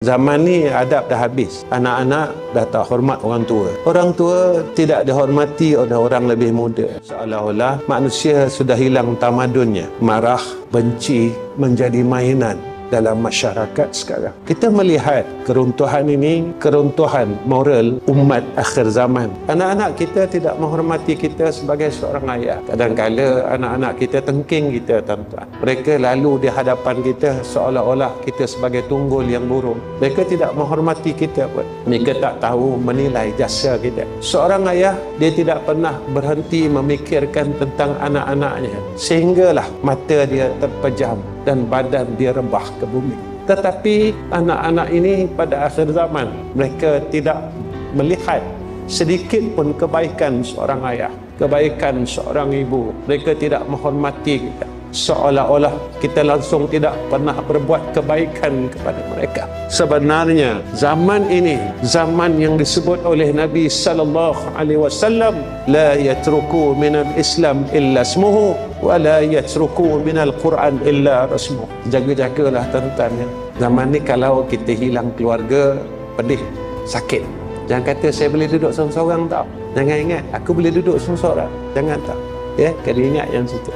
Zaman ni adab dah habis. Anak-anak dah tak hormat orang tua. Orang tua tidak dihormati oleh orang lebih muda. Seolah-olah manusia sudah hilang tamadunnya. Marah, benci menjadi mainan dalam masyarakat sekarang. Kita melihat keruntuhan ini, keruntuhan moral umat akhir zaman. Anak-anak kita tidak menghormati kita sebagai seorang ayah. Kadang-kala anak-anak kita tengking kita, tuan-tuan. Mereka lalu di hadapan kita seolah-olah kita sebagai tunggul yang buruk. Mereka tidak menghormati kita pun. Mereka tak tahu menilai jasa kita. Seorang ayah, dia tidak pernah berhenti memikirkan tentang anak-anaknya. Sehinggalah mata dia terpejam dan badan dia rebah ke bumi. Tetapi anak-anak ini pada akhir zaman, mereka tidak melihat sedikit pun kebaikan seorang ayah, kebaikan seorang ibu. Mereka tidak menghormati kita. Seolah-olah kita langsung tidak pernah berbuat kebaikan kepada mereka. Sebenarnya zaman ini zaman yang disebut oleh Nabi sallallahu alaihi wasallam, la yatruku min al-islam illa ismuhu wa la yatruku min al-Quran illa rasmuhu. Jaga-jagalah tuan-tuan ya. Zaman ni kalau kita hilang keluarga, pedih, sakit. Jangan kata saya boleh duduk seorang-seorang tau. Jangan ingat aku boleh duduk seorang-seorang. Jangan tau. Ya, kena ingat yang situ.